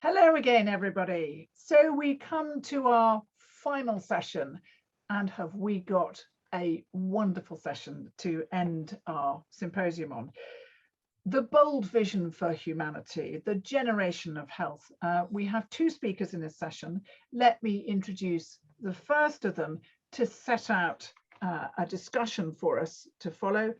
Hello again, everybody. So we come to our final session, and have we got a wonderful session to end our symposium on. The bold vision for humanity, the generation of health. We have two speakers in this session. Let me introduce the first of them to set out a discussion for us to follow.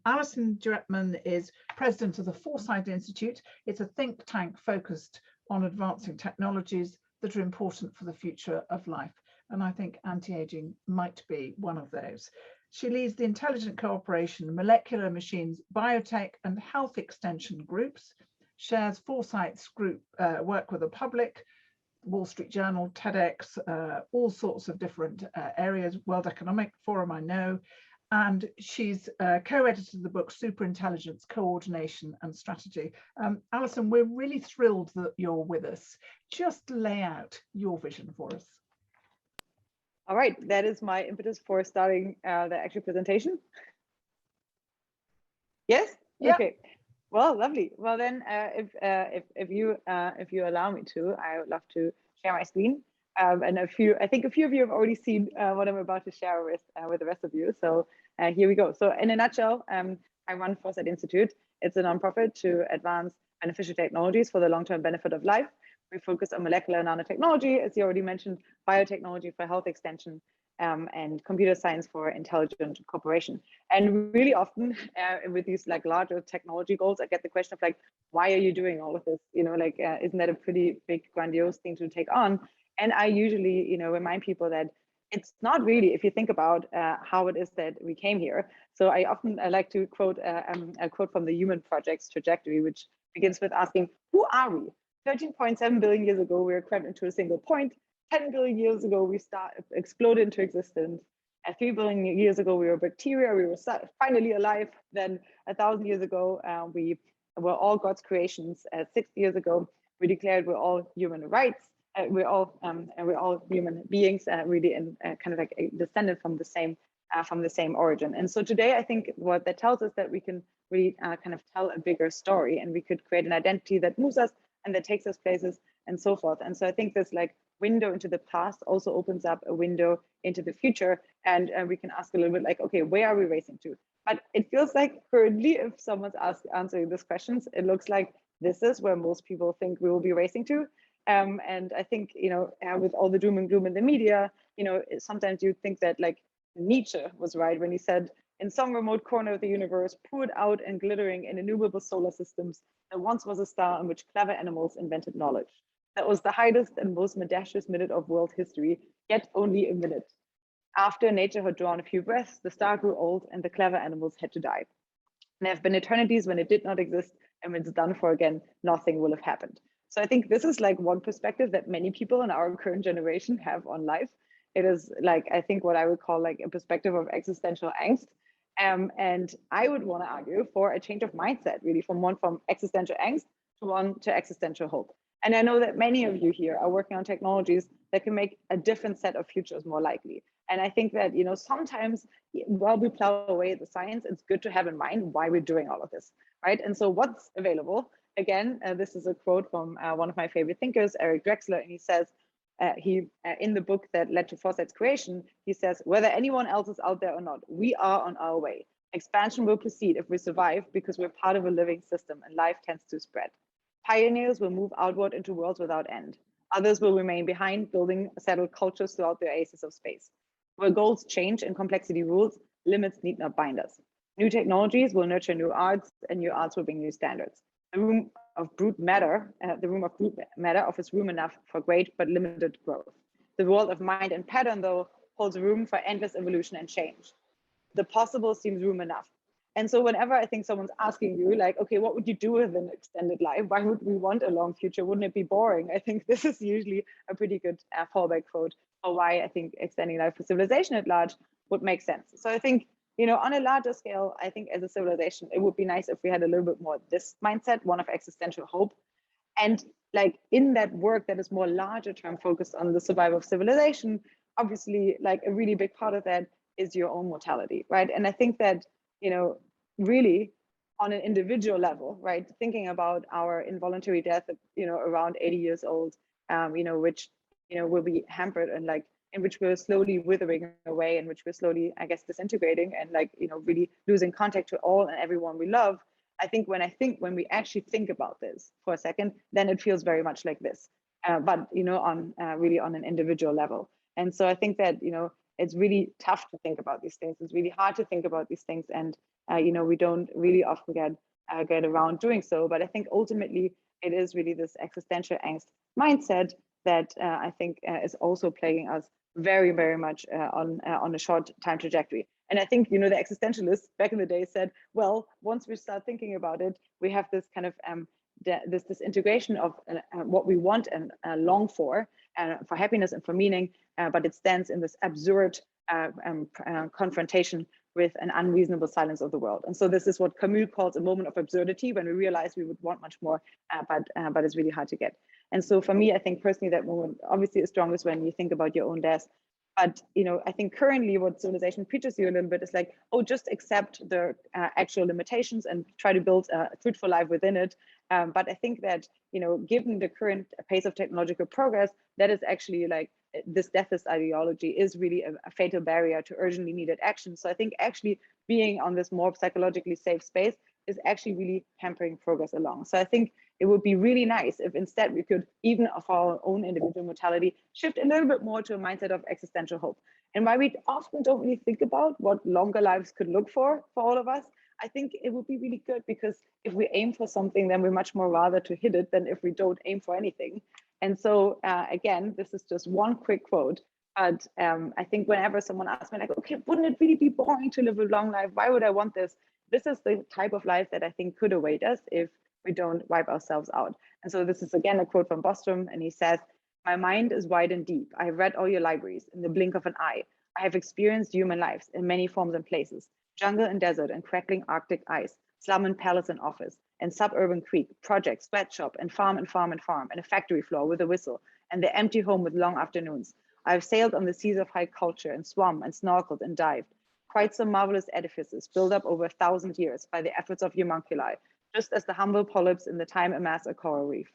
Allison Duettman is president of the Foresight Institute. It's a think tank focused on advancing technologies that are important for the future of life. And I think anti-aging might be one of those. She leads the Intelligent Cooperation, Molecular Machines, Biotech and Health Extension groups, shares Foresight's group work with the public, Wall Street Journal, TEDx, all sorts of different areas, World Economic Forum, I know. And she's co-edited the book Superintelligence, Coordination and Strategy. Allison, we're really thrilled that you're with us. Just lay out your vision for us. All right, that is my impetus for starting the actual presentation. Yes? Yep. Okay. Well, lovely. Well, then, if you allow me to, I would love to share my screen. And I think a few of you have already seen what I'm about to share with the rest of you. So here we go. So in a nutshell, I run Foresight Institute. It's a nonprofit to advance beneficial technologies for the long-term benefit of life. We focus on molecular nanotechnology, as you already mentioned, biotechnology for health extension, and computer science for intelligent cooperation. And really often with these like larger technology goals, I get the question of like, why are you doing all of this? You know, like, isn't that a pretty big, grandiose thing to take on? And I usually, remind people that it's not really, if you think about how it is that we came here. So I like to quote a quote from the Human Project's trajectory, which begins with asking, who are we? 13.7 billion years ago, we were crammed into a single point. 10 billion years ago, we exploded into existence. 3 billion years ago, we were bacteria. We were finally alive. Then 1,000 years ago, we were all God's creations. 60 years ago, we declared we're all human rights. We're all human beings, really, and kind of like descended from the same origin. And so today, I think what that tells us that we can really kind of tell a bigger story, and we could create an identity that moves us and that takes us places and so forth. And so I think this like window into the past also opens up a window into the future, and we can ask a little bit like, okay, where are we racing to? But it feels like currently, if someone's answering these questions, it looks like this is where most people think we will be racing to. And I think, with all the doom and gloom in the media, sometimes you think that like Nietzsche was right when he said, in some remote corner of the universe, poured out and glittering in innumerable solar systems, there once was a star in which clever animals invented knowledge. That was the highest and most mendacious minute of world history, yet only a minute. After nature had drawn a few breaths, the star grew old and the clever animals had to die. There have been eternities when it did not exist, and when it's done for again, nothing will have happened. So I think this is like one perspective that many people in our current generation have on life. It is like, I think what I would call like a perspective of existential angst. And I would want to argue for a change of mindset, really, from existential angst to one to existential hope. And I know that many of you here are working on technologies that can make a different set of futures more likely. And I think that, sometimes while we plow away at the science, it's good to have in mind why we're doing all of this, right? And so what's available? Again, this is a quote from one of my favorite thinkers, Eric Drexler, and he says, in the book that led to Foresight's creation, he says, whether anyone else is out there or not, we are on our way. Expansion will proceed if we survive because we're part of a living system and life tends to spread. Pioneers will move outward into worlds without end. Others will remain behind, building settled cultures throughout the oasis of space. Where goals change and complexity rules, limits need not bind us. New technologies will nurture new arts, and new arts will bring new standards. The room of brute matter offers room enough for great but limited growth. The world of mind and pattern, though, holds room for endless evolution and change. The possible seems room enough. And so whenever I think someone's asking you, like, okay, what would you do with an extended life? Why would we want a long future? Wouldn't it be boring? I think this is usually a pretty good fallback quote for why I think extending life for civilization at large would make sense. So I think, on a larger scale, I think as a civilization, it would be nice if we had a little bit more this mindset, one of existential hope. And like in that work that is more larger term focused on the survival of civilization, obviously like a really big part of that is your own mortality, right? And I think that, really on an individual level, right? Thinking about our involuntary death, around 80 years old, which, will be hampered and like, in which we're slowly withering away, in which we're slowly, I guess, disintegrating and like, really losing contact to all and everyone we love. I think when we actually think about this for a second, then it feels very much like this, but on really on an individual level. And so I think that it's really tough to think about these things. It's really hard to think about these things, and we don't really often get around doing so. But I think ultimately it is really this existential angst mindset that I think is also plaguing us very, very much on a short time trajectory. And I think, the existentialists back in the day said, well, once we start thinking about it, we have this kind of this integration of what we want and long for happiness and for meaning, but it stands in this absurd confrontation with an unreasonable silence of the world. And so this is what Camus calls a moment of absurdity, when we realize we would want much more, but it's really hard to get. And so for me, I think personally that moment obviously is strongest when you think about your own death. But I think currently what civilization preaches you a little bit is like, oh, just accept the actual limitations and try to build a fruitful life within it. But I think that given the current pace of technological progress, that is actually like this deathist ideology is really a fatal barrier to urgently needed action. So I think actually being on this more psychologically safe space is actually really hampering progress along. So I think it would be really nice if instead we could, even of our own individual mortality, shift a little bit more to a mindset of existential hope. And why we often don't really think about what longer lives could look for all of us, I think it would be really good, because if we aim for something, then we're much more rather to hit it than if we don't aim for anything. And so again, this is just one quick quote, but I think whenever someone asks me like, okay, wouldn't it really be boring to live a long life? Why would I want this? This is the type of life that I think could await us if we don't wipe ourselves out. And so this is again a quote from Bostrom, and he says, "My mind is wide and deep. I have read all your libraries in the blink of an eye. I have experienced human lives in many forms and places, jungle and desert and crackling Arctic ice, slum and palace and office, and suburban creek, project, sweatshop, and farm and farm and farm, and a factory floor with a whistle, and the empty home with long afternoons. I have sailed on the seas of high culture and swum and snorkeled and dived. Quite some marvelous edifices built up over 1,000 years by the efforts of homunculi, just as the humble polyps in the time amass a coral reef.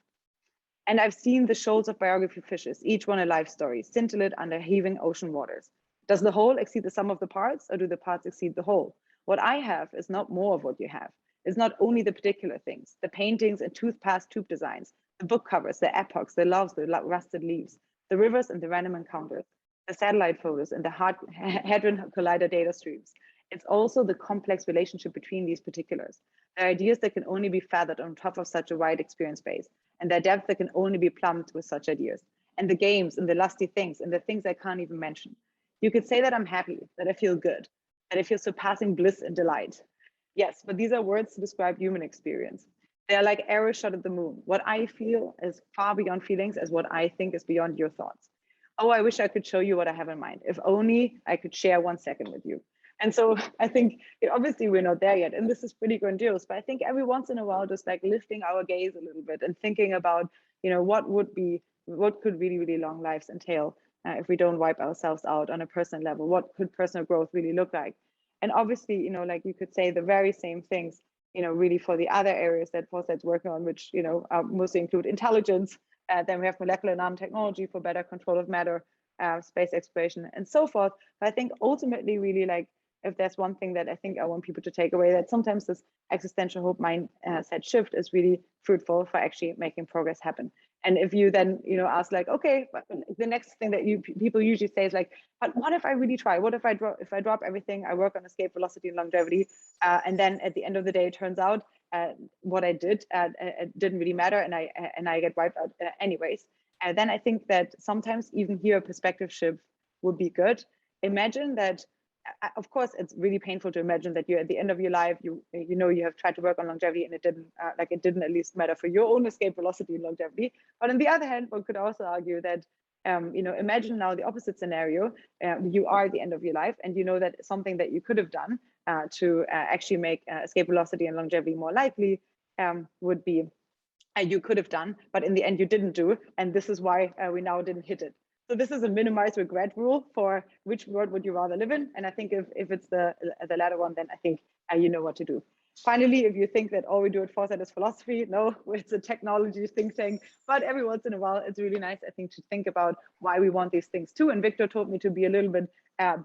And I've seen the shoals of biography fishes, each one a life story, scintillate under heaving ocean waters. Does the whole exceed the sum of the parts, or do the parts exceed the whole? What I have is not more of what you have. It's not only the particular things, the paintings and tooth-pass tube designs, the book covers, the epochs, the loves, the rusted leaves, the rivers and the random encounters, the satellite photos and the Hadron Collider data streams. It's also the complex relationship between these particulars. There are ideas that can only be feathered on top of such a wide experience base, and their depth that can only be plumbed with such ideas. And the games and the lusty things and the things I can't even mention. You could say that I'm happy, that I feel good, that I feel surpassing bliss and delight. Yes, but these are words to describe human experience. They are like arrows shot at the moon. What I feel is far beyond feelings as what I think is beyond your thoughts. Oh, I wish I could show you what I have in mind. If only I could share 1 second with you. And so I think obviously we're not there yet, and this is pretty grandiose, but I think every once in a while, just like lifting our gaze a little bit and thinking about, what could really, really long lives entail if we don't wipe ourselves out on a personal level? What could personal growth really look like? And obviously, like you could say the very same things, really for the other areas that Foresight's working on, which, mostly include intelligence. Then we have molecular nanotechnology for better control of matter, space exploration, and so forth. But I think ultimately, really, like, if there's one thing that I think I want people to take away, that sometimes this existential hope mindset shift is really fruitful for actually making progress happen. And if you then, ask like, okay, the next thing that people usually say is like, but what if I really try? What if I drop everything? I work on escape velocity and longevity, and then at the end of the day, it turns out what I did it didn't really matter, and I get wiped out anyways. And then I think that sometimes even here a perspective shift would be good. Imagine that. Of course, it's really painful to imagine that you're at the end of your life. You have tried to work on longevity, and it didn't at least matter for your own escape velocity and longevity. But on the other hand, one could also argue that imagine now the opposite scenario. You are at the end of your life, and you know that something that you could have done to actually make escape velocity and longevity more likely would be you could have done, but in the end you didn't do, and this is why we now didn't hit it. So this is a minimize regret rule for which world would you rather live in. And I think if it's the latter one, then I think you know what to do. Finally, if you think that all we do at Foresight is philosophy, no, it's a technology think tank. But every once in a while, it's really nice, I think, to think about why we want these things too. And Victor told me to be a little bit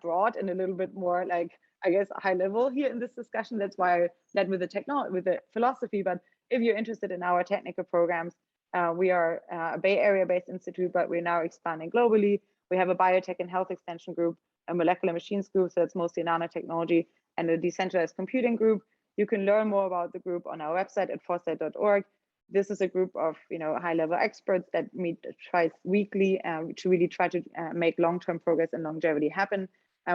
broad and a little bit more like, I guess, high level here in this discussion. That's why I led with the philosophy. But if you're interested in our technical programs, we are a Bay Area-based institute, but we're now expanding globally. We have a biotech and health extension group, a molecular machines group, so that's mostly nanotechnology, and a decentralized computing group. You can learn more about the group on our website at foresight.org. This is a group of high-level experts that meet twice weekly to really try to make long-term progress and longevity happen.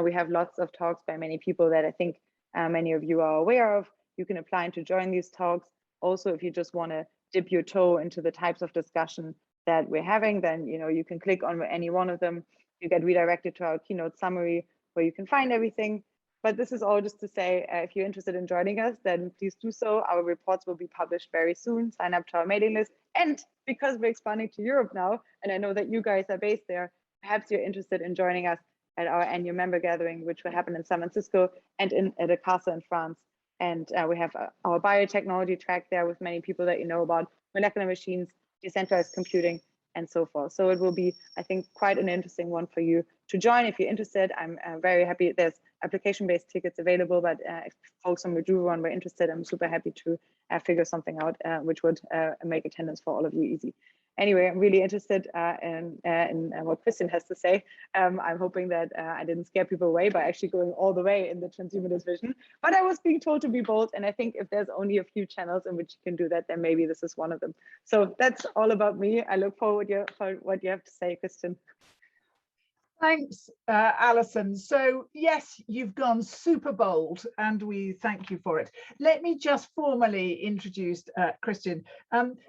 We have lots of talks by many people that I think many of you are aware of. You can apply to join these talks. Also, if you just want to dip your toe into the types of discussion that we're having, then you can click on any one of them. You get redirected to our keynote summary where you can find everything. But this is all just to say, if you're interested in joining us, then please do so. Our reports will be published very soon. Sign up to our mailing list. And because we're expanding to Europe now, and I know that you guys are based there, perhaps you're interested in joining us at our annual member gathering, which will happen in San Francisco and at a castle in France. And we have our biotechnology track there with many people that you know about, molecular machines, decentralized computing, and so forth. So it will be, I think, quite an interesting one for you to join. If you're interested, I'm very happy. There's application-based tickets available, but if folks on Rejuveron were interested, I'm super happy to figure something out which would make attendance for all of you easy. Anyway, I'm really interested in what Christian has to say. I'm hoping that I didn't scare people away by actually going all the way in the transhumanist vision, but I was being told to be bold. And I think if there's only a few channels in which you can do that, then maybe this is one of them. So that's all about me. I look forward for what you have to say, Christian. Thanks, Allison. So yes, you've gone super bold and we thank you for it. Let me just formally introduce Christian.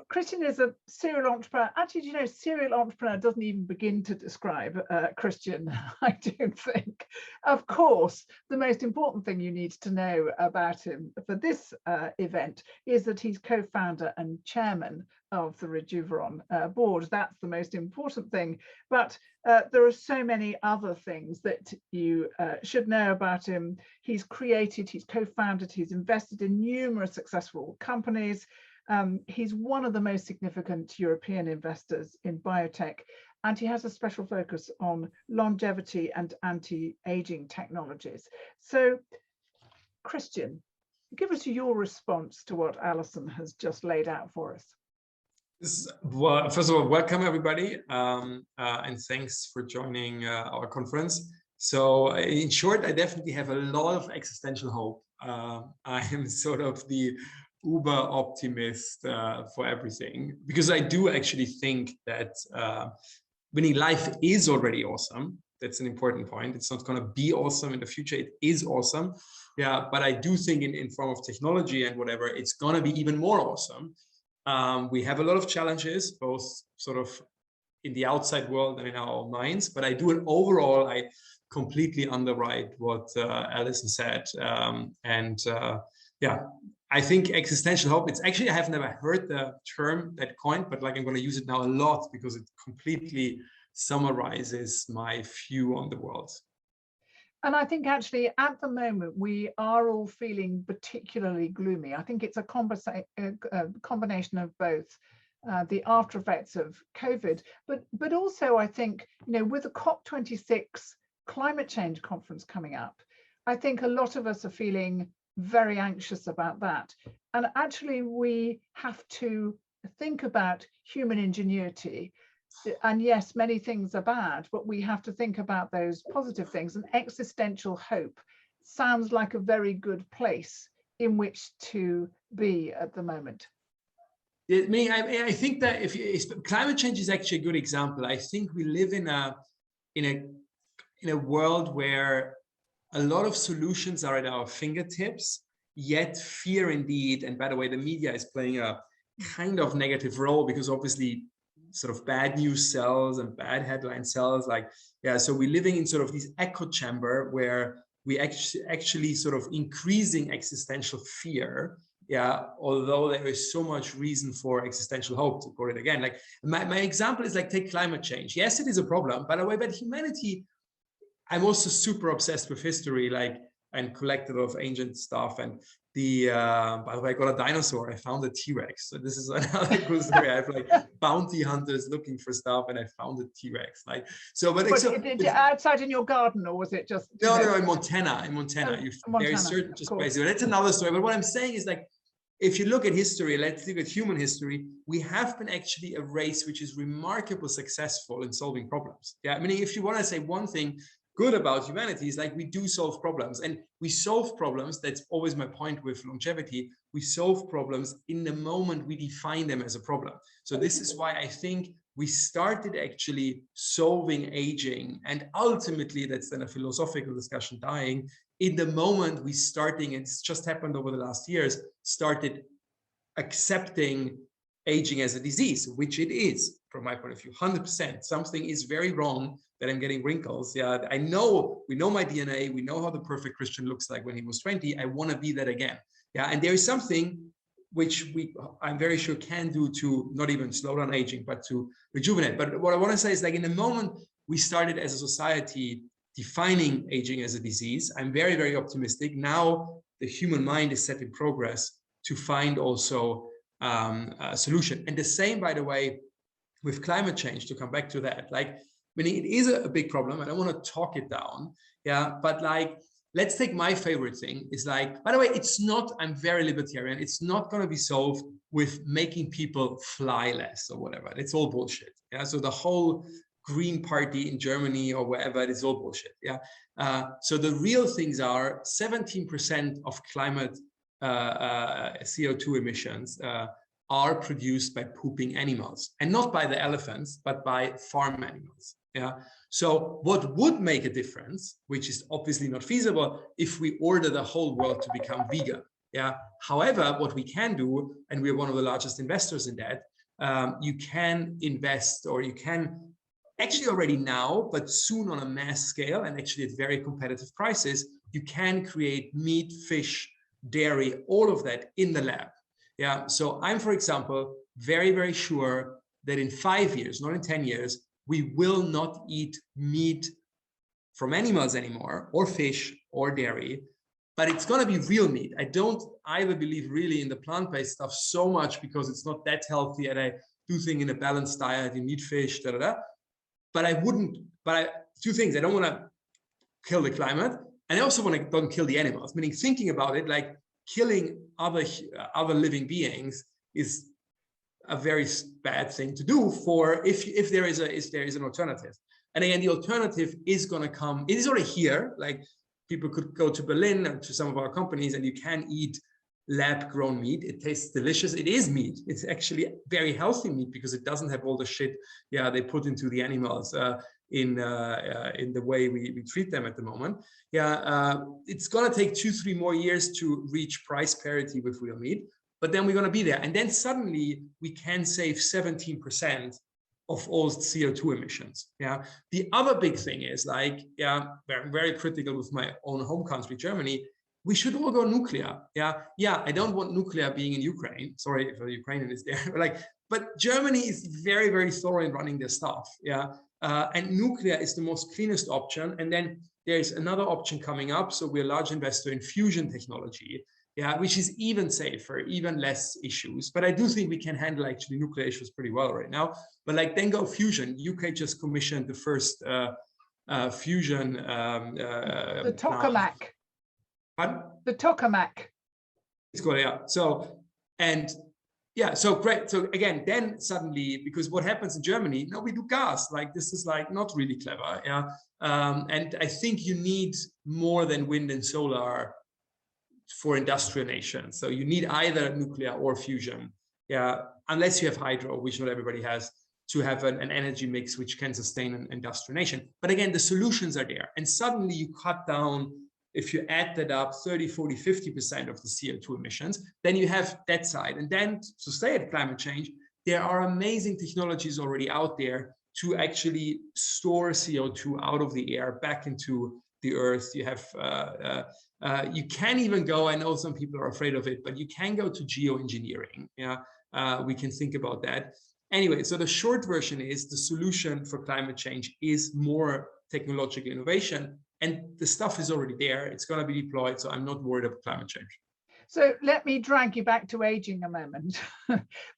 Christian is a serial entrepreneur. Actually, you know, serial entrepreneur doesn't even begin to describe Christian, I don't think. Of course, the most important thing you need to know about him for this event is that he's co-founder and chairman of the Rejuveron board. That's the most important thing. But there are so many other things that you should know about him. He's created, he's co-founded, he's invested in numerous successful companies. He's one of the most significant European investors in biotech, and he has a special focus on longevity and anti-aging technologies. So, Christian, give us your response to what Allison has just laid out for us. Well, first of all, welcome everybody, and thanks for joining our conference. So in short, I definitely have a lot of existential hope. I am sort of the uber optimist for everything, because I do actually think that winning life is already awesome. That's an important point. It's not going to be awesome in the future. It is awesome. Yeah, but I do think in form of technology and whatever, it's going to be even more awesome. We have a lot of challenges, both sort of in the outside world and in our own minds, but I do it overall. I completely underwrite what Allison said. Yeah, I think existential hope, it's actually, I have never heard the term, that coined, but like I'm going to use it now a lot because it completely summarizes my view on the world. And I think actually at the moment we are all feeling particularly gloomy. I think it's a combination of both the after effects of COVID, but also I think, you know, with the COP26 climate change conference coming up, I think a lot of us are feeling very anxious about that. And actually we have to think about human ingenuity. And yes, many things are bad, but we have to think about those positive things. And existential hope sounds like a very good place in which to be at the moment. I think that if climate change is actually a good example. I think we live in a world where a lot of solutions are at our fingertips, yet fear indeed. And by the way, the media is playing a kind of negative role, because obviously sort of bad news sells and bad headline sells. Like, yeah, so we're living in sort of this echo chamber where we actually sort of increasing existential fear. Yeah, although there is so much reason for existential hope, to quote it again. Like my example is like, take climate change. Yes, it is a problem, by the way, but humanity, I'm also super obsessed with history, like, and collected of ancient stuff. And by the way, I got a dinosaur. I found a T-Rex. So this is another cool story. I have like bounty hunters looking for stuff, and I found a T-Rex. Like so, but did you outside in your garden, or was it just? No, in Montana. In Montana, there is certain just crazy. But that's another story. But what I'm saying is, like, if you look at history, let's look at human history. We have been actually a race which is remarkably successful in solving problems. Yeah, I mean, if you want to say one thing good about humanity is like we do solve problems, and we solve problems. That's always my point with longevity. We solve problems in the moment we define them as a problem. So this is why I think we started actually solving aging, and ultimately that's then a philosophical discussion, dying, in the moment we starting, it's just happened over the last years, started accepting aging as a disease, which it is from my point of view, 100%. Something is very wrong that I'm getting wrinkles. Yeah, we know my DNA, we know how the perfect Christian looks like when he was 20. I want to be that again. Yeah, and there is something which I'm very sure can do to not even slow down aging, but to rejuvenate. But what I want to say is, like, in the moment we started as a society defining aging as a disease, I'm very, very optimistic. Now the human mind is set in progress to find also a solution. And the same, by the way, with climate change, to come back to that, like, I mean, it is a big problem. I don't want to talk it down. Yeah, but like, let's take my favorite thing is, like, by the way, it's not, I'm very libertarian. It's not going to be solved with making people fly less or whatever. It's all bullshit. Yeah. So the whole Green Party in Germany or wherever, it is all bullshit. Yeah. So the real things are 17% of climate CO2 emissions are produced by pooping animals, and not by the elephants, but by farm animals. Yeah. So what would make a difference, which is obviously not feasible, if we order the whole world to become vegan. Yeah. However, what we can do, and we're one of the largest investors in that, you can invest, or you can actually already now, but soon on a mass scale, and actually at very competitive prices, you can create meat, fish, dairy, all of that in the lab. Yeah. So I'm, for example, very, very sure that in 5 years, not in 10 years, we will not eat meat from animals anymore, or fish or dairy, but it's going to be real meat. I don't either believe really in the plant-based stuff so much, because it's not that healthy, and I do think in a balanced diet, you need fish, but I wouldn't, two things, I don't want to kill the climate, and I also want to don't kill the animals, meaning thinking about it, like killing other living beings is a very bad thing to do for if there is an alternative. And again, the alternative is going to come. It is already here. Like, people could go to Berlin and to some of our companies, and you can eat lab-grown meat. It tastes delicious. It is meat. It's actually very healthy meat, because it doesn't have all the shit they put into the animals in the way we treat them at the moment. It's going to take 2-3 more years to reach price parity with real meat. But then we're going to be there. And then suddenly we can save 17% of all CO2 emissions. Yeah. The other big thing is, like, I'm very critical with my own home country, Germany. We should all go nuclear. Yeah. I don't want nuclear being in Ukraine. Sorry if a Ukrainian is there. But Germany is very, very thorough in running their stuff. Yeah. And nuclear is the most cleanest option. And then there's another option coming up. So we're a large investor in fusion technology. Yeah, which is even safer, even less issues. But I do think we can handle actually nuclear issues pretty well right now. But like, then go fusion. UK just commissioned the first fusion. The tokamak. Pardon? The tokamak. It's called, yeah. So, and yeah, so great. So again, then suddenly, because what happens in Germany, no, we do gas. Like, this is like not really clever. Yeah. And I think you need more than wind and solar for industrial nations. So you need either nuclear or fusion, unless you have hydro, which not everybody has, to have an energy mix which can sustain an industrial nation. But again, the solutions are there. And suddenly you cut down, if you add that up, 30, 40, 50% of the CO2 emissions, then you have that side. And then, to stay at climate change, there are amazing technologies already out there to actually store CO2 out of the air back into the earth. You have you can even go, I know some people are afraid of it, but you can go to geoengineering. We can think about that. Anyway, so the short version is, the solution for climate change is more technological innovation, and the stuff is already there. It's going to be deployed, so I'm not worried about climate change. So let me drag you back to aging a moment,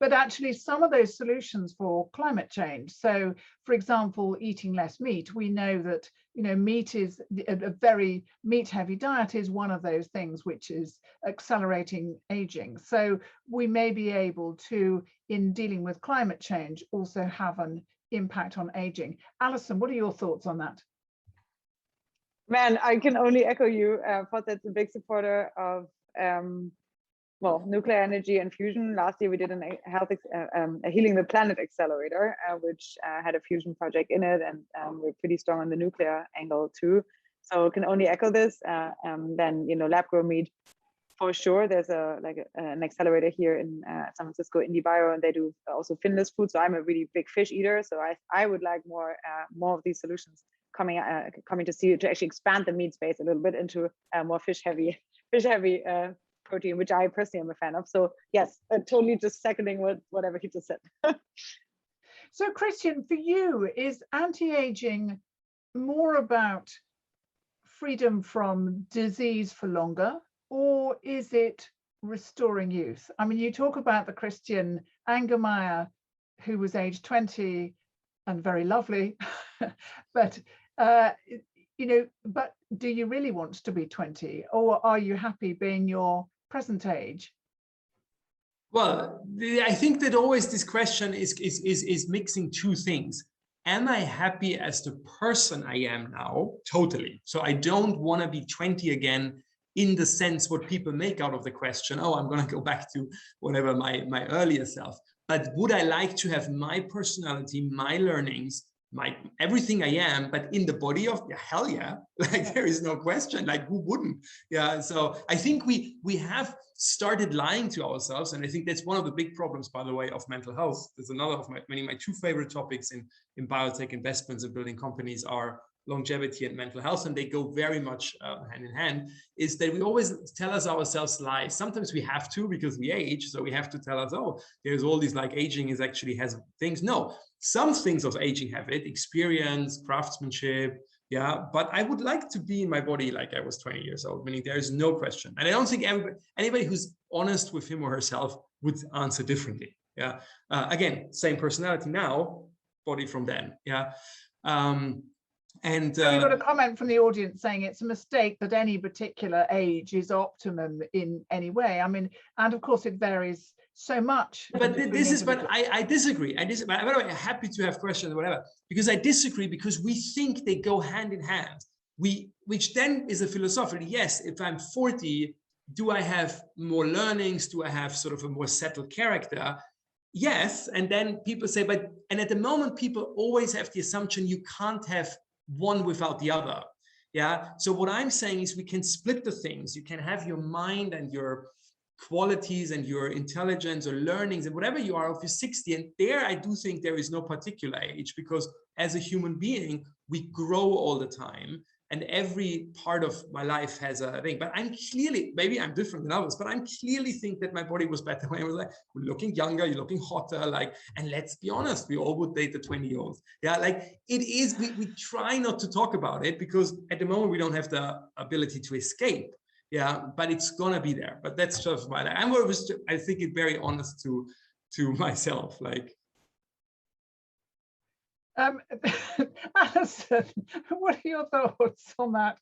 but actually some of those solutions for climate change. So for example, eating less meat, we know that, meat is a very meat heavy diet is one of those things which is accelerating aging. So we may be able to, in dealing with climate change, also have an impact on aging. Allison, what are your thoughts on that? Man, I can only echo you. Foresight a big supporter of nuclear energy and fusion. Last year we did a Healing the Planet accelerator, which had a fusion project in it, and we're pretty strong on the nuclear angle too. So can only echo this. Then lab grown meat, for sure. There's an accelerator here in San Francisco, IndieBio, and they do also finless food. So I'm a really big fish eater. So I would like more of these solutions coming to actually expand the meat space a little bit into more fish heavy protein, which I personally am a fan of. So yes, totally just seconding whatever he just said. So Christian, for you, is anti-aging more about freedom from disease for longer, or is it restoring youth? I mean, you talk about the Christian Angermayer, who was aged 20 and very lovely, but but do you really want to be 20, or are you happy being your present age? Well, I think that always this question is mixing two things. Am I happy as the person I am now? Totally. So I don't want to be 20 again, in the sense what people make out of the question, oh, I'm going to go back to whatever my earlier self. But would I like to have my personality, my learnings, my everything I am, but in the body of, hell yeah, like there is no question, like who wouldn't? Yeah, so I think we have started lying to ourselves, and I think that's one of the big problems, by the way, of mental health. There's another of my two favorite topics in biotech investments and building companies are longevity and mental health, and they go very much hand in hand, is that we always tell ourselves lies. Sometimes we have to, because we age, so we have to tell us, oh, there's all these, like aging is actually has things. No, some things of aging have it, experience, craftsmanship, yeah, but I would like to be in my body like I was 20 years old, meaning there is no question. And I don't think anybody who's honest with him or herself would answer differently. Yeah, again, same personality now, body from then. Yeah. And so we've got a comment from the audience saying it's a mistake that any particular age is optimum in any way. I mean, and of course it varies so much. But this is, but I disagree. By the way, I'm happy to have questions or whatever, because I disagree, because we think they go hand in hand. Which then is a philosophical, yes, if I'm 40, do I have more learnings? Do I have sort of a more settled character? Yes. And then people say, and at the moment, people always have the assumption you can't have one without the other. Yeah. So what I'm saying is we can split the things. You can have your mind and your qualities and your intelligence or learnings and whatever you are of your 60. And there, I do think there is no particular age, because as a human being, we grow all the time. And every part of my life has a thing. But I'm clearly, maybe I'm different than others, but I'm clearly think that my body was better when I was like, we're looking younger, you're looking hotter, like, and let's be honest, we all would date the 20-year-olds. Yeah, like it is, we try not to talk about it, because at the moment we don't have the ability to escape. Yeah, but it's gonna be there. But that's just why I think it very honest to myself, like. Allison, what are your thoughts on that?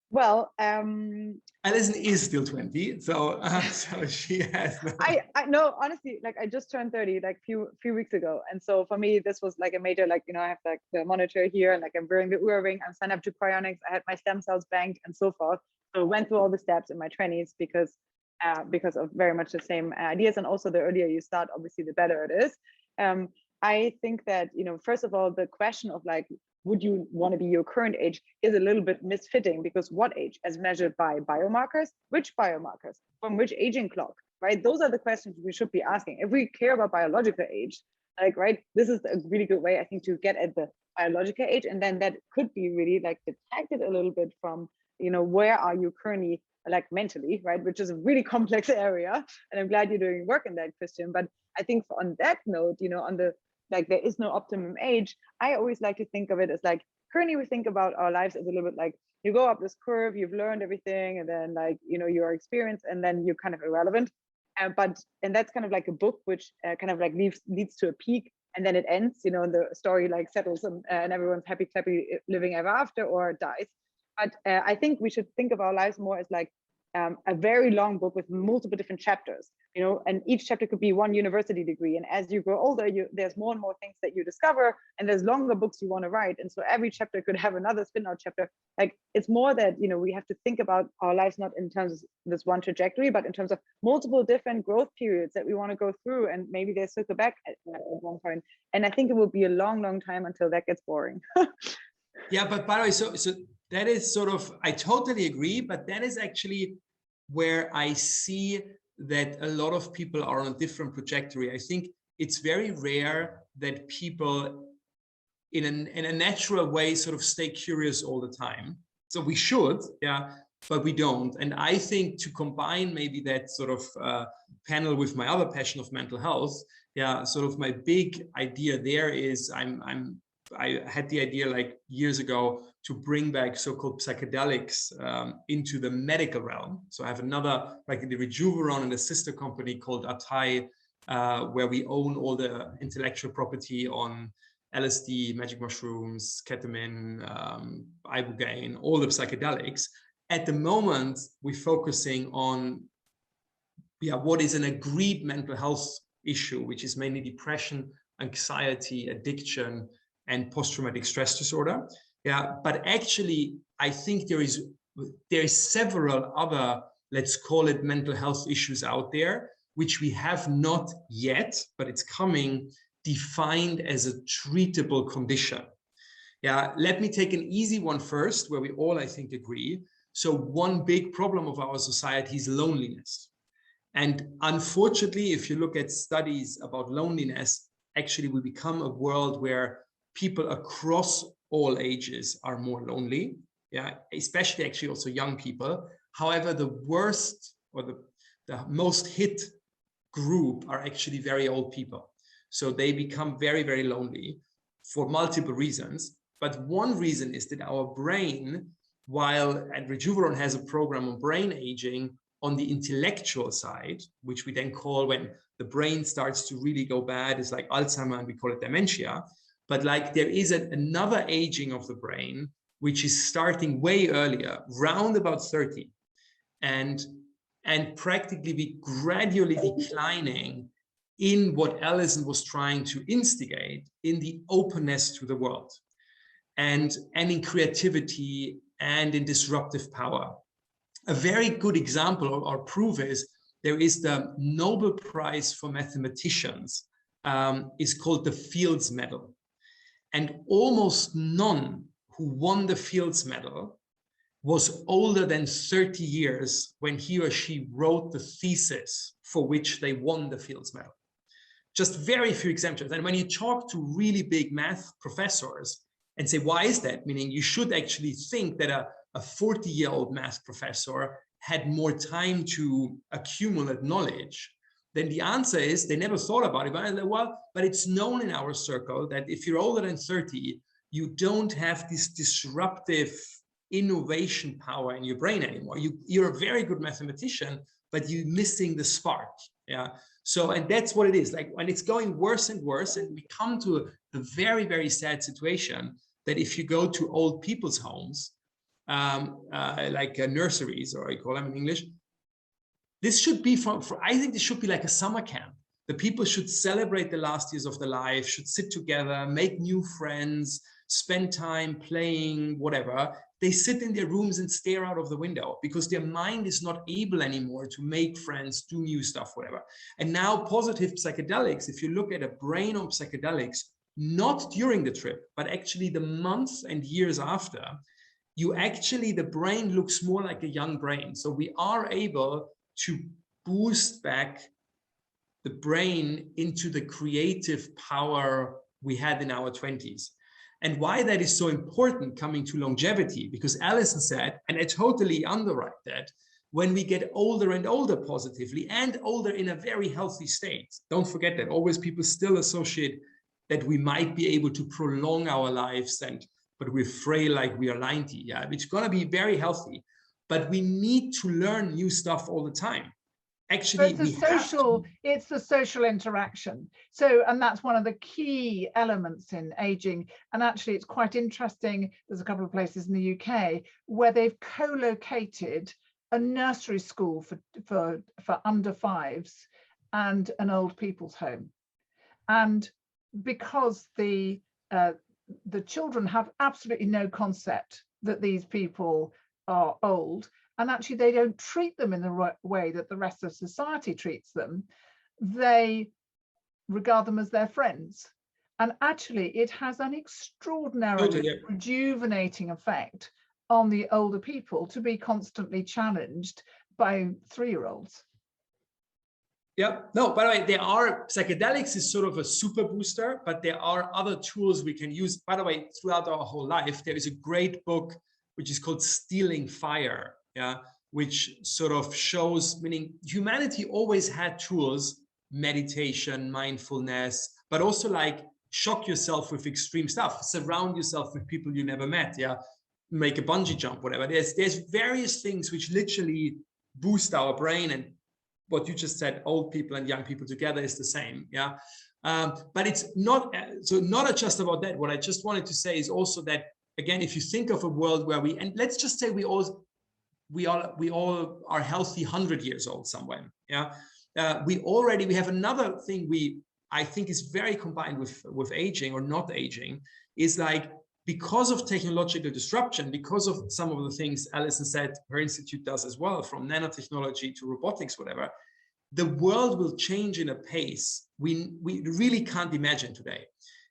Well, Allison is still 20, so she has. No... I know, honestly, like I just turned 30 like few weeks ago, and so for me this was like a major, like, I have like the monitor here, and like I'm wearing the Oura ring, I'm signed up to cryonics, I had my stem cells banked, and so forth. So went through all the steps in my 20s because of very much the same ideas, and also the earlier you start, obviously, the better it is. I think that, first of all, the question of like, would you want to be your current age is a little bit misfitting, because what age as measured by biomarkers, which biomarkers, from which aging clock, right? Those are the questions we should be asking. If we care about biological age, like, right, this is a really good way, I think, to get at the biological age. And then that could be really like detected a little bit from, where are you currently, like mentally, right? Which is a really complex area. And I'm glad you're doing work in that, Christian. But I think on that note, on the, like, there is no optimum age, I always like to think of it as like, currently we think about our lives as a little bit like, you go up this curve, you've learned everything, and then like, you know, your experience, and then you're kind of irrelevant. And that's kind of like a book which kind of like leads to a peak, and then it ends, you know, and the story like settles, and everyone's happy clappy living ever after, or dies. But I think we should think of our lives more as like a very long book with multiple different chapters, you know, and each chapter could be one university degree. And as you grow older, there's more and more things that you discover, and there's longer books you want to write. And so every chapter could have another spin-out chapter. Like, it's more that, you know, we have to think about our lives not in terms of this one trajectory, but in terms of multiple different growth periods that we want to go through, and maybe they circle back at one point. And I think it will be a long, long time until that gets boring. Yeah, but by the way, so that is sort of, I totally agree, but that is actually where I see that a lot of people are on a different trajectory. I think it's very rare that people in a natural way sort of stay curious all the time. So we should, yeah, but we don't. And I think to combine maybe that sort of panel with my other passion of mental health, yeah, sort of my big idea there is I had the idea like years ago to bring back so-called psychedelics into the medical realm. So I have another, like the Rejuveron and a sister company called Atai, where we own all the intellectual property on LSD, magic mushrooms, ketamine, ibogaine, all the psychedelics. At the moment, we're focusing on what is an agreed mental health issue, which is mainly depression, anxiety, addiction, and post-traumatic stress disorder. Yeah, but actually, I think there is several other, let's call it mental health issues out there, which we have not yet, but it's coming, defined as a treatable condition. Yeah, let me take an easy one first, where we all, I think, agree. So one big problem of our society is loneliness. And unfortunately, if you look at studies about loneliness, actually we become a world where people across all ages are more lonely, yeah, especially actually also young people. However, the worst or the most hit group are actually very old people. So they become very, very lonely for multiple reasons. But one reason is that our brain, while at Rejuveron has a program on brain aging on the intellectual side, which we then call, when the brain starts to really go bad, is like Alzheimer, and we call it dementia. But like there is another aging of the brain, which is starting way earlier, round about 30, and practically be gradually declining in what Allison was trying to instigate, in the openness to the world, and in creativity and in disruptive power. A very good example or proof is there is the Nobel Prize for mathematicians, is called the Fields Medal. And almost none who won the Fields Medal was older than 30 years when he or she wrote the thesis for which they won the Fields Medal. Just very few examples. And when you talk to really big math professors and say, why is that? Meaning you should actually think that a 40-year-old math professor had more time to accumulate knowledge. Then the answer is they never thought about it. But well, but it's known in our circle that if you're older than 30, you don't have this disruptive innovation power in your brain anymore. You're a very good mathematician, but you're missing the spark. Yeah. So, and that's what it is. Like when it's going worse and worse, and we come to a very, very sad situation that if you go to old people's homes, like nurseries, or I call them in English, this should be I think this should be like a summer camp. The people should celebrate the last years of their life, should sit together, make new friends, spend time playing, whatever. They sit in their rooms and stare out of the window because their mind is not able anymore to make friends, do new stuff, whatever. And now positive psychedelics, if you look at a brain of psychedelics, not during the trip, but actually the months and years after, the brain looks more like a young brain. So we are able to boost back the brain into the creative power we had in our 20s. And why that is so important coming to longevity, because Allison said, and I totally underwrite that, when we get older and older positively and older in a very healthy state, don't forget that always people still associate that we might be able to prolong our lives and but we're frail like we are 90. Yeah, it's going to be very healthy, but we need to learn new stuff all the time. Actually, it's the social interaction. So, and that's one of the key elements in aging. And actually, it's quite interesting. There's a couple of places in the UK where they've co-located a nursery school for under fives and an old people's home. And because the children have absolutely no concept that these people are old, and actually they don't treat them in the right way that the rest of society treats them. They regard them as their friends. And actually it has an extraordinarily rejuvenating effect on the older people to be constantly challenged by 3-year-olds. Yeah, no, by the way, there are psychedelics is sort of a super booster, but there are other tools we can use. By the way, throughout our whole life, there is a great book which is called Stealing Fire, yeah, which sort of shows, meaning humanity always had tools, meditation, mindfulness, but also like shock yourself with extreme stuff, surround yourself with people you never met, yeah, make a bungee jump, whatever. There's various things which literally boost our brain, and what you just said, old people and young people together is the same, yeah. But it's not just about that. What I just wanted to say is also that, again, if you think of a world where and let's just say we all are healthy 100 years old somewhere, yeah. We have another thing I think is very combined with aging or not aging, is like, because of technological disruption, because of some of the things Allison said her institute does as well, from nanotechnology to robotics, whatever, the world will change in a pace we really can't imagine today.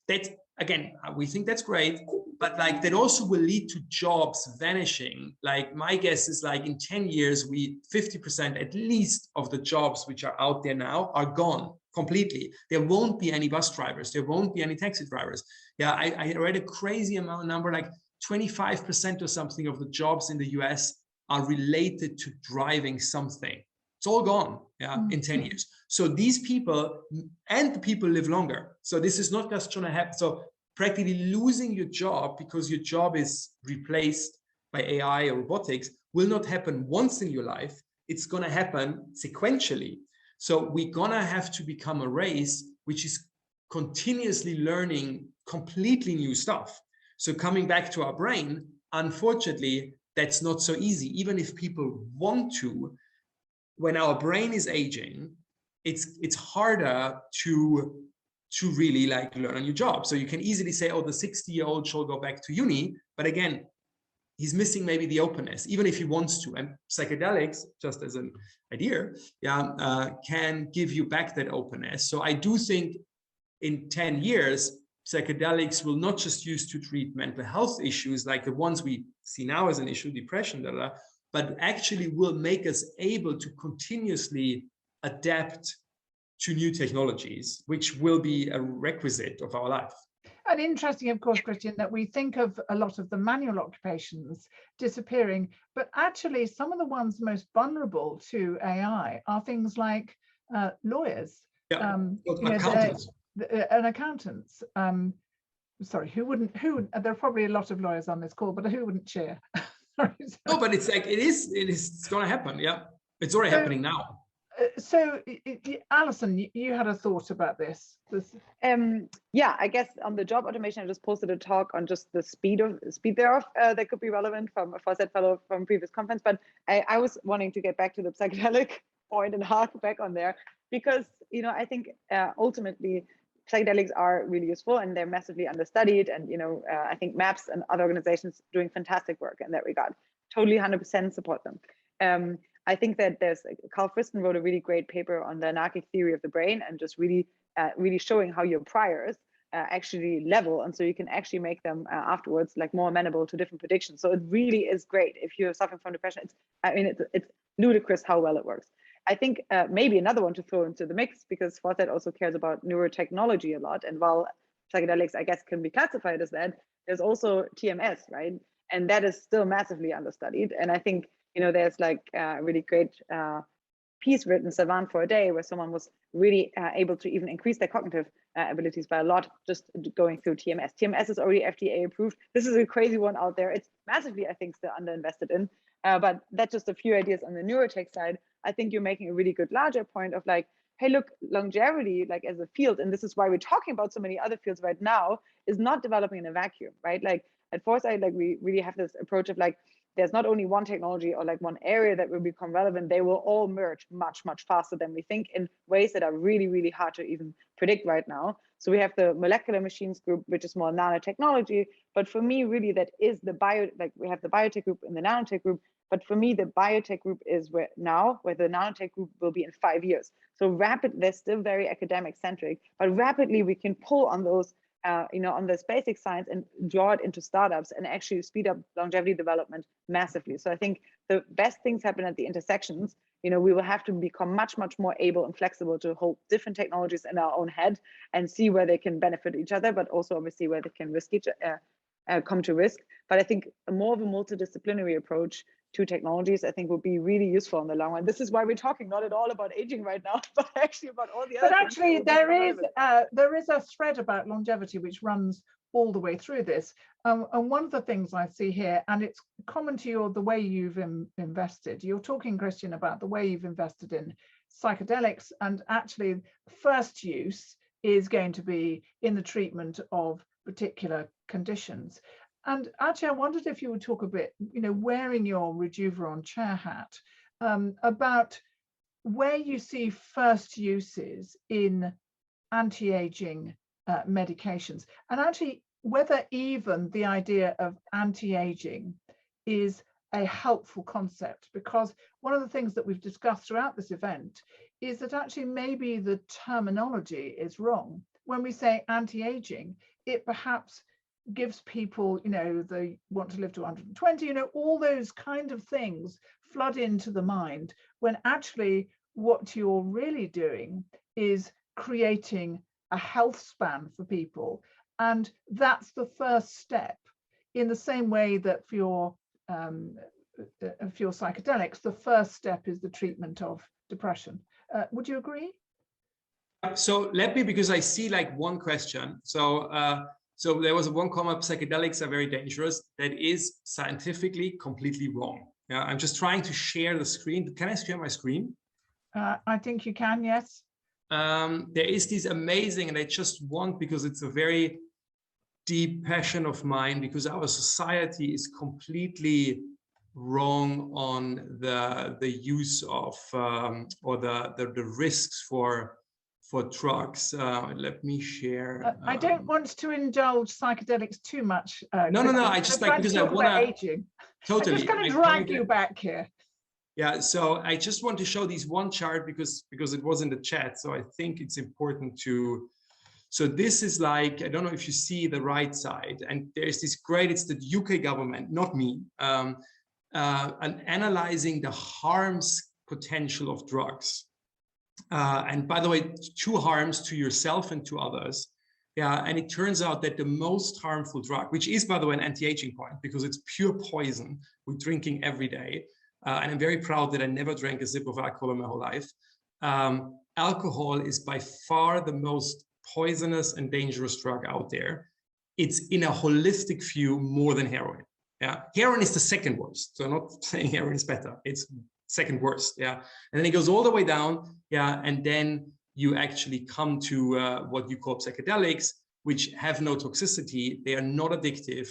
That, again, we think that's great, but like that also will lead to jobs vanishing. Like my guess is like in 10 years, 50% at least of the jobs which are out there now are gone completely. There won't be any bus drivers. There won't be any taxi drivers. Yeah, I read a crazy number, like 25% or something of the jobs in the US are related to driving something. It's all gone, yeah, in 10 years. So these people, and the people live longer. So this is not just going to happen. So practically losing your job because your job is replaced by AI or robotics will not happen once in your life. It's going to happen sequentially. So we're going to have to become a race which is continuously learning completely new stuff. So coming back to our brain, unfortunately, that's not so easy. Even if people want to, when our brain is aging, it's harder to really like learn a new job. So you can easily say, oh, the 60-year-old shall go back to uni. But again, he's missing maybe the openness, even if he wants to. And psychedelics, just as an idea, yeah, can give you back that openness. So I do think in 10 years, psychedelics will not just use to treat mental health issues like the ones we see now as an issue, depression, but actually will make us able to continuously adapt to new technologies, which will be a requisite of our life. And interesting, of course, Christian, that we think of a lot of the manual occupations disappearing, but actually some of the ones most vulnerable to AI are things like lawyers, yeah. Accountants. And accountants. Sorry, there are probably a lot of lawyers on this call, but who wouldn't cheer? No, but it's like it's going to happen. Yeah, it's already happening now. So Allison, you had a thought about this. Yeah, I guess on the job automation, I just posted a talk on just the speed thereof that could be relevant from a Foresight fellow from previous conference. But I was wanting to get back to the psychedelic point and hark back on there, because I think ultimately psychedelics are really useful and they're massively understudied. And I think MAPS and other organizations doing fantastic work in that regard. Totally 100% support them. I think that there's Carl Friston wrote a really great paper on the anarchic theory of the brain, and just really showing how your priors actually level, and so you can actually make them afterwards like more amenable to different predictions. So it really is great if you're suffering from depression. It's ludicrous how well it works. I think maybe another one to throw into the mix, because Foresight also cares about neurotechnology a lot, and while psychedelics, I guess, can be classified as that, there's also TMS, right? And that is still massively understudied. And I think there's like really great piece written, Savant for a Day, where someone was really able to even increase their cognitive abilities by a lot just going through TMS. TMS is already FDA approved. This is a crazy one out there. It's massively, I think, still underinvested in. But that's just a few ideas on the neurotech side. I think you're making a really good larger point of like, hey, look, longevity, like as a field, and this is why we're talking about so many other fields right now, is not developing in a vacuum, right? Like at Foresight, like we really have this approach of like, there's not only one technology or like one area that will become relevant, they will all merge much, much faster than we think in ways that are really, really hard to even predict right now. So we have the molecular machines group, which is more nanotechnology. But for me, really, that is the we have the biotech group and the nanotech group. But for me, the biotech group is where the nanotech group will be in 5 years. So they're still very academic centric, but rapidly we can pull on those, on this basic science and draw it into startups and actually speed up longevity development massively. So I think the best things happen at the intersections. We will have to become much, much more able and flexible to hold different technologies in our own head and see where they can benefit each other, but also obviously where they can come to risk. But I think more of a multidisciplinary approach to technologies, I think, would be really useful in the long run. This is why we're talking not at all about aging right now, but actually about all the other. But actually, there is a thread about longevity which runs all the way through this. And one of the things I see here, and it's common to the way you've invested. You're talking, Christian, about the way you've invested in psychedelics, and actually, first use is going to be in the treatment of particular conditions. And actually, I wondered if you would talk a bit, wearing your Rejuveron chair hat, about where you see first uses in anti-aging medications, and actually whether even the idea of anti-aging is a helpful concept, because one of the things that we've discussed throughout this event is that actually maybe the terminology is wrong. When we say anti-aging, it perhaps gives people, they want to live to 120, all those kind of things flood into the mind, when actually what you're really doing is creating a health span for people. And that's the first step, in the same way that for your psychedelics, the first step is the treatment of depression. Would you agree? So let me, because I see like one question. So there was one comment, psychedelics are very dangerous. That is scientifically completely wrong. Yeah, I'm just trying to share the screen. Can I share my screen? I think you can, yes. There is this amazing, and I just want, because it's a very deep passion of mine, because our society is completely wrong on the use of or the risks for drugs. Let me share. I don't want to indulge psychedelics too much. No. I just like, because I want to aging. Totally. I'm just going to drag you back here. Yeah. So I just want to show this one chart because it was in the chat. So I think it's important to. So this is like, I don't know if you see the right side, and there's this great. It's the UK government, not me, and analyzing the harms potential of drugs. And by the way, 2 harms to yourself and to others. Yeah, and it turns out that the most harmful drug, which is, by the way, an anti-aging point, because it's pure poison we're drinking every day. And I'm very proud that I never drank a sip of alcohol in my whole life. Alcohol is by far the most poisonous and dangerous drug out there. It's, in a holistic view, more than heroin. Yeah, heroin is the second worst. So I'm not saying heroin is better. It's second worst. Yeah, and then it goes all the way down. Yeah, and then you actually come to what you call psychedelics, which have no toxicity. They are not addictive.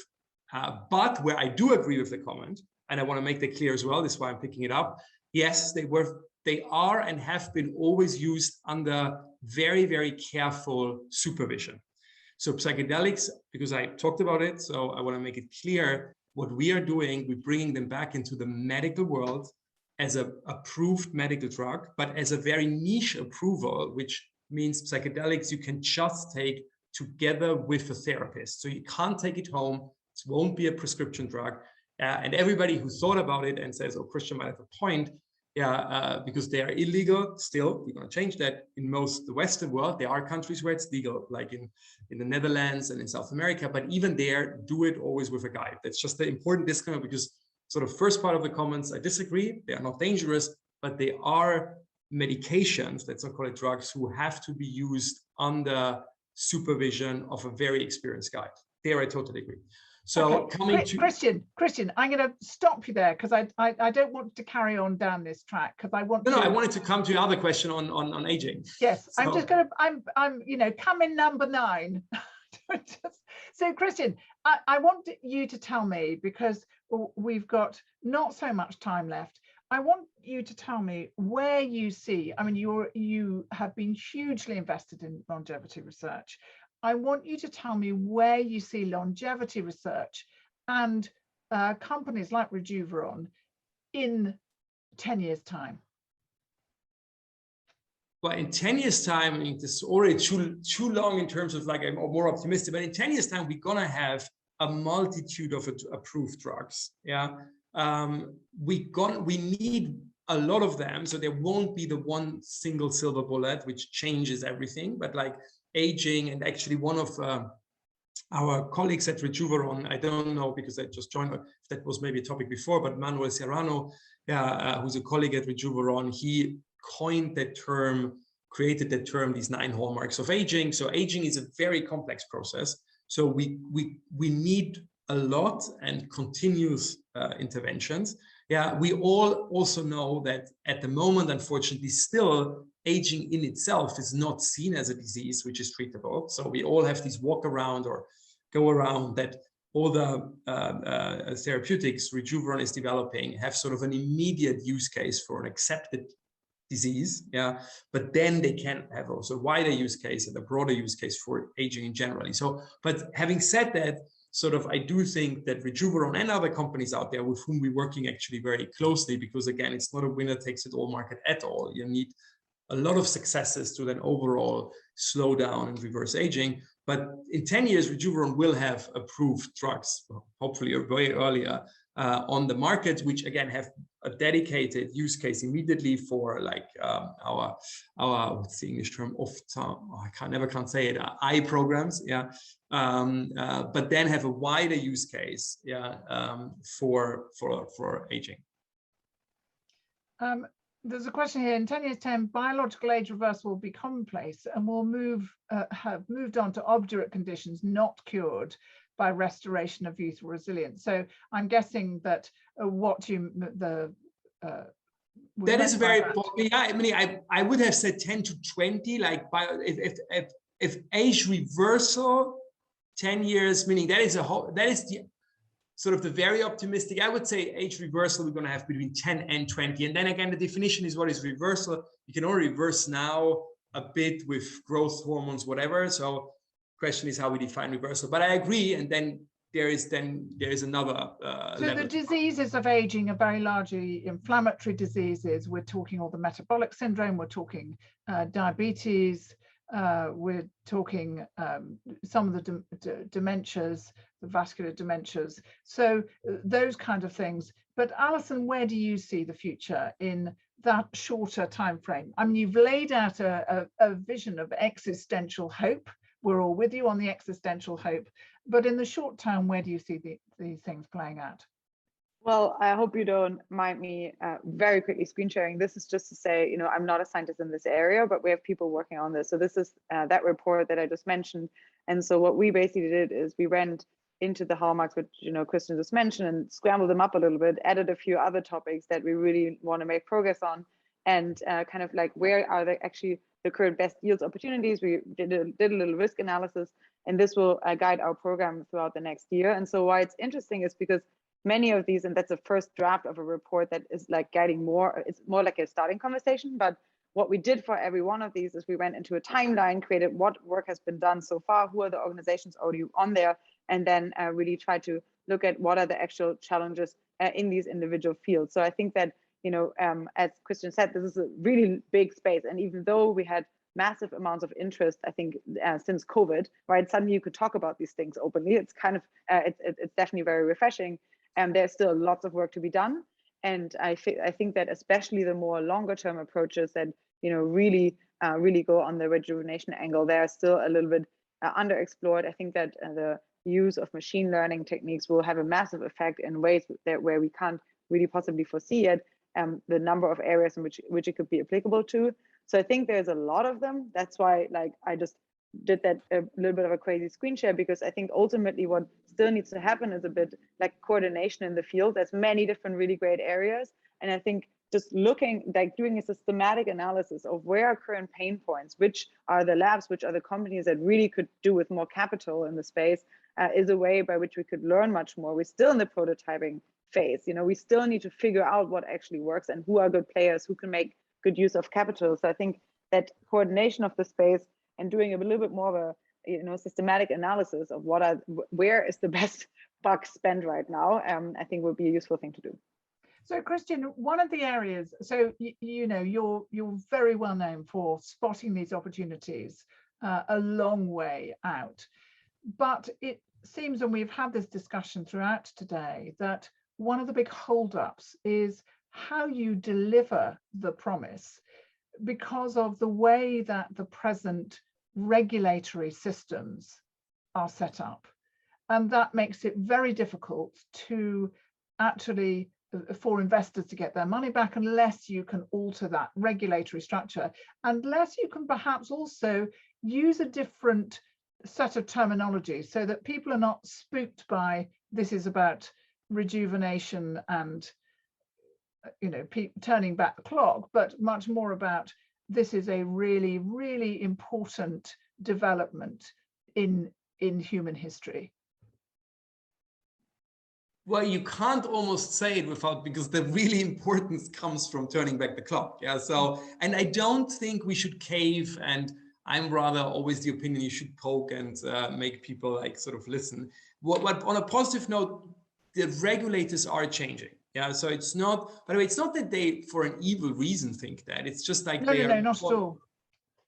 But where I do agree with the comment, and I want to make that clear as well, this is why I'm picking it up. Yes, they are and have been always used under very, very careful supervision. So psychedelics, because I talked about it, so I want to make it clear what we are doing. We're bringing them back into the medical world as an approved medical drug, but as a very niche approval, which means psychedelics you can just take together with a therapist. So you can't take it home. It won't be a prescription drug. And everybody who thought about it and says, oh, Christian might have a point, because they are illegal still. We're going to change that in most of the Western world. There are countries where it's legal, like in the Netherlands and in South America, but even there, do it always with a guide. That's just the important disclaimer, because sort of first part of the comments, I disagree. They are not dangerous, but they are medications, let's not call it drugs, who have to be used under supervision of a very experienced guide. There I totally agree. So okay. coming to Christian, I'm going to stop you there because I don't want to carry on down this track because I want I wanted to come to another question on aging. Yes, so, I'm just going to I'm coming number 9. So Christian, I want you to tell me, because we've got not so much time left, I want you to tell me where you see, I mean, you have been hugely invested in longevity research. I want you to tell me where you see longevity research and companies like Rejuveron in 10 years' time. Well, in 10 years' time, I mean, this is already too long in terms of like, I'm more optimistic, but in 10 years' time, we're gonna have a multitude of approved drugs. Yeah, we need a lot of them, so there won't be the one single silver bullet which changes everything. But like aging, and actually one of our colleagues at Rejuveron, I don't know because I just joined, if that was maybe a topic before, but Manuel Serrano, who's a colleague at Rejuveron, he coined that term, created that term, these 9 hallmarks of aging. So aging is a very complex process. So we need a lot and continuous interventions. Yeah, we all also know that at the moment, unfortunately, still aging in itself is not seen as a disease which is treatable. So we all have these walk around or go around that all the therapeutics Rejuveron is developing have sort of an immediate use case for an accepted disease, yeah, but then they can have also a wider use case and a broader use case for aging in generally. So, but having said that, sort of, I do think that Rejuveron and other companies out there with whom we're working actually very closely, because again, it's not a winner takes it all market at all. You need a lot of successes to then overall slow down and reverse aging. But in 10 years, Rejuveron will have approved drugs, hopefully way earlier, on the market, which again have a dedicated use case immediately for like our what's the English term, never can't say it, eye programs, yeah, but then have a wider use case, yeah, for aging. There's a question here. In 10 years' time, biological age reversal will be commonplace and will have moved on to obdurate conditions not cured by restoration of youthful resilience. So I'm guessing that that is very, yeah, I mean, I would have said 10 to 20, like if age reversal 10 years, meaning that is the sort of the very optimistic. I would say age reversal we're going to have between 10 and 20. And then again, the definition is what is reversal. You can only reverse now a bit with growth hormones, whatever. So question is how we define reversal. But I agree. And then there is another so the diseases of aging are very largely inflammatory diseases. We're talking all the metabolic syndrome, we're talking diabetes, we're talking some of the dementias, the vascular dementias, so those kind of things. But Allison, where do you see the future in that shorter time frame? I mean, you've laid out a vision of existential hope. We're all with you on the existential hope, but in the short term, where do you see these things playing out? Well, I hope you don't mind me very quickly screen sharing. This is just to say, I'm not a scientist in this area, but we have people working on this. So this is that report that I just mentioned. And so what we basically did is we went into the hallmarks, which Christian just mentioned, and scrambled them up a little bit, added a few other topics that we really want to make progress on, and kind of like where are actually the current best yields opportunities. We did a little risk analysis, and this will guide our program throughout the next year. And so why it's interesting is because many of these, and that's the first draft of a report that is like guiding more, it's more like a starting conversation, but what we did for every one of these is we went into a timeline, created what work has been done so far, who are the organizations already on there, and then really try to look at what are the actual challenges in these individual fields. So I think that, as Christian said, this is a really big space. And even though we had massive amounts of interest, I think, since COVID, right, suddenly you could talk about these things openly. It's kind of, it's definitely very refreshing. And there's still lots of work to be done. And I think that especially the more longer term approaches that, really go on the rejuvenation angle, they're still a little bit underexplored. I think that the use of machine learning techniques will have a massive effect in ways where we can't really possibly foresee it. the number of areas in which it could be applicable to. So I think there's a lot of them. That's why, like, I just did that a little bit of a crazy screen share, because I think ultimately what still needs to happen is a bit like coordination in the field. There's many different really great areas, and I think just looking, like doing a systematic analysis of where are current pain points, which are the labs, which are the companies that really could do with more capital in the space, is a way by which we could learn much more. We're still in the prototyping phase. You know, we still need to figure out what actually works and who are good players, who can make good use of capital. So I think that coordination of the space and doing a little bit more of a, you know, systematic analysis of where is the best buck spent right now, I think would be a useful thing to do. So Christian, one of the areas, so you know, you're very well known for spotting these opportunities a long way out, but it seems, and we've had this discussion throughout today, that one of the big holdups is how you deliver the promise, because of the way that the present regulatory systems are set up, and that makes it very difficult to actually, for investors to get their money back, unless you can alter that regulatory structure, unless you can perhaps also use a different set of terminology so that people are not spooked by this is about rejuvenation and, you know, turning back the clock, but much more about this is a really, really important development in human history. Well, you can't almost say it without, because the really importance comes from turning back the clock. Yeah. So, and I don't think we should cave, and I'm rather always the opinion you should poke and make people like sort of listen. What on a positive note, the regulators are changing. Yeah. So it's not, by the way, it's not that they for an evil reason think that. It's just like no, not at all.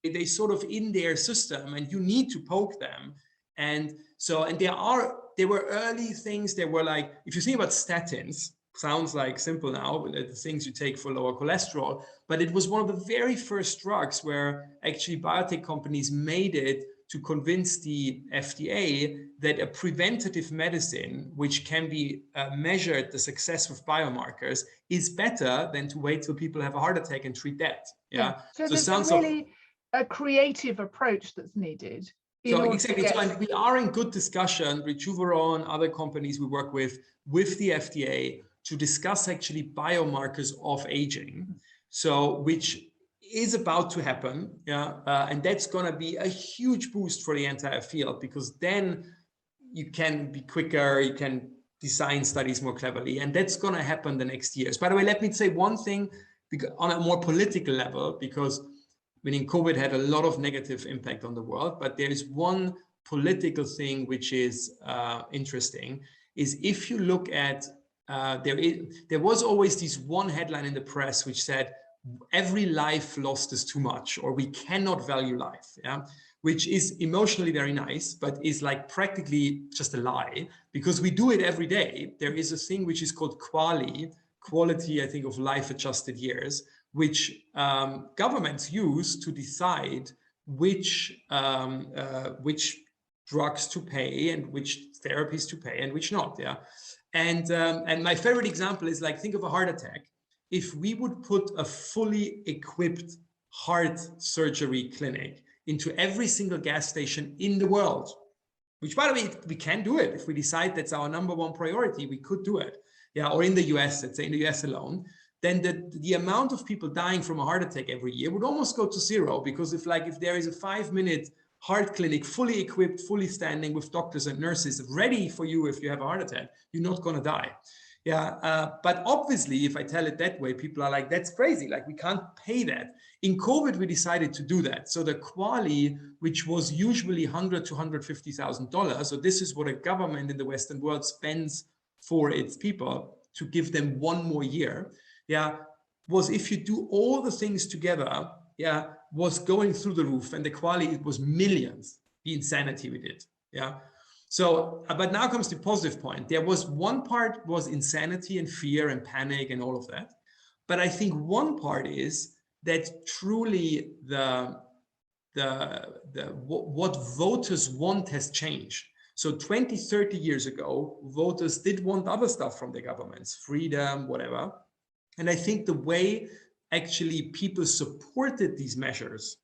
They sort of in their system, and you need to poke them. And so, and there were early things. There were like, if you think about statins, sounds like simple now, but the things you take for lower cholesterol, but it was one of the very first drugs where actually biotech companies made it to convince the FDA that a preventative medicine, which can be measured the success with biomarkers, is better than to wait till people have a heart attack and treat that. Yeah. So there's really a creative approach that's needed. So exactly, so, and we are in good discussion, Rejuveron, other companies we work with the FDA to discuss actually biomarkers of aging. So, which is about to happen, yeah, and that's going to be a huge boost for the entire field, because then you can be quicker, you can design studies more cleverly, and that's going to happen the next years. By the way, let me say one thing on a more political level, because meaning COVID had a lot of negative impact on the world, but there is one political thing which is interesting, is if you look at, there was always this one headline in the press which said, every life lost is too much, or we cannot value life, yeah? Which is emotionally very nice, but is like practically just a lie, because we do it every day. There is a thing which is called quality, I think, of life adjusted years, which governments use to decide which drugs to pay and which therapies to pay and which not. Yeah, and my favorite example is, like, think of a heart attack. If we would put a fully equipped heart surgery clinic into every single gas station in the world, which, by the way, we can do it if we decide that's our #1 priority, we could do it. Yeah, or in the US, let's say in the US alone, then the amount of people dying from a heart attack every year would almost go to zero, because if there is a 5-minute heart clinic, fully equipped, fully standing with doctors and nurses ready for you if you have a heart attack, you're not going to die. Yeah, but obviously, if I tell it that way, people are like, that's crazy, like we can't pay that. In COVID, we decided to do that. So the QALY, which was usually $100,000 to $150,000, so this is what a government in the Western world spends for its people to give them 1 more year, yeah, was, if you do all the things together, yeah, was going through the roof, and the QALY, it was millions, the insanity we did, yeah. So, but now comes the positive point. There was one part was insanity and fear and panic and all of that. But I think one part is that truly what voters want has changed. So 20, 30 years ago, voters did want other stuff from the governments, freedom, whatever. And I think the way actually people supported these measures,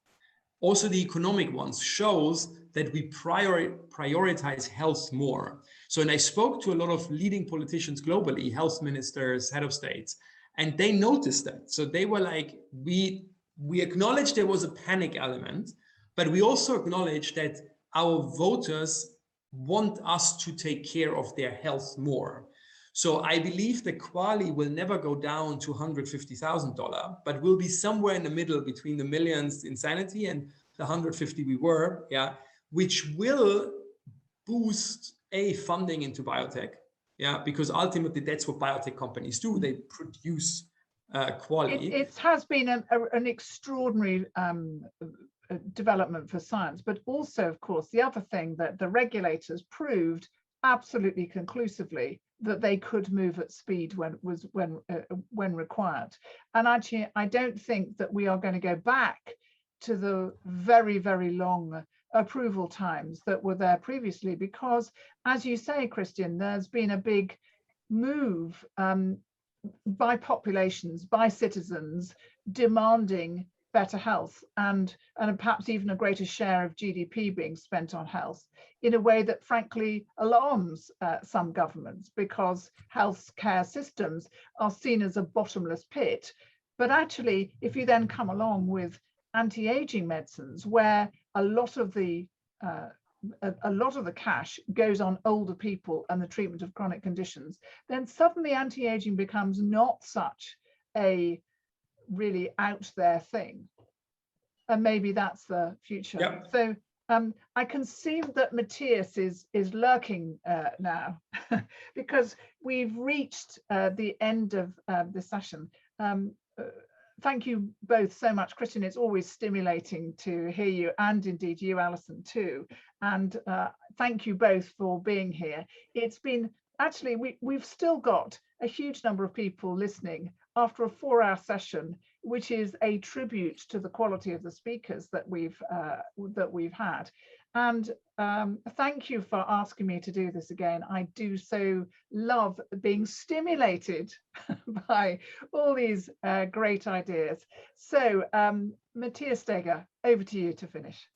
also the economic ones, shows that we prioritize health more. So, and I spoke to a lot of leading politicians globally, health ministers, head of states, and they noticed that. So they were like, we acknowledge there was a panic element, but we also acknowledge that our voters want us to take care of their health more. So I believe the QALY will never go down to $150,000, but will be somewhere in the middle between the millions insanity and the 150 we were, yeah, which will boost funding into biotech, yeah, because ultimately that's what biotech companies do. They produce quality. It has been an extraordinary development for science, but also, of course, the other thing that the regulators proved absolutely conclusively that they could move at speed when required. And actually, I don't think that we are going to go back to the very, very long approval times that were there previously, because, as you say, Christian, there's been a big move by populations, by citizens, demanding better health and perhaps even a greater share of GDP being spent on health, in a way that frankly alarms some governments, because health care systems are seen as a bottomless pit. But actually, if you then come along with anti-aging medicines, where a lot of the cash goes on older people and the treatment of chronic conditions, then suddenly anti-aging becomes not such a really out there thing. And maybe that's the future. Yep. So I can see that Matthias is lurking now because we've reached the end of the session. Thank you both so much, Christian. It's always stimulating to hear you, and indeed you, Allison, too. And thank you both for being here. It's been, actually, we've still got a huge number of people listening after a 4-hour session, which is a tribute to the quality of the speakers that we've had. And thank you for asking me to do this again. I do so love being stimulated by all these great ideas. So Matthias Steger, over to you to finish.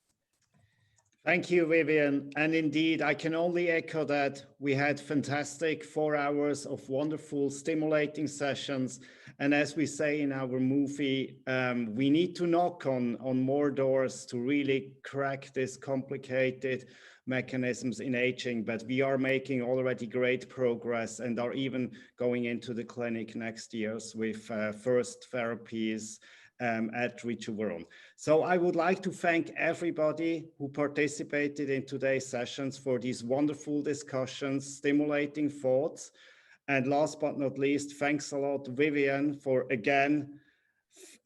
Thank you, Vivian. And indeed, I can only echo that we had fantastic 4 hours of wonderful, stimulating sessions. And as we say in our movie, we need to knock on more doors to really crack this complicated mechanisms in aging. But we are making already great progress and are even going into the clinic next year with first therapies at Rejuveron. So I would like to thank everybody who participated in today's sessions for these wonderful discussions, stimulating thoughts. And last but not least, thanks a lot, Vivian, for again,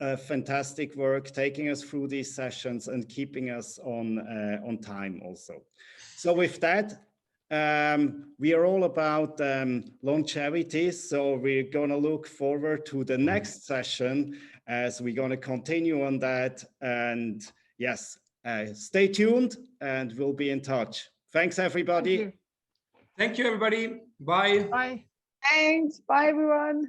fantastic work, taking us through these sessions and keeping us on time also. So with that, we are all about longevity. So we're going to look forward to the next session as we're going to continue on that. And yes, stay tuned and we'll be in touch. Thanks, everybody. Thank you, everybody. Bye. Bye. Thanks. Bye, everyone.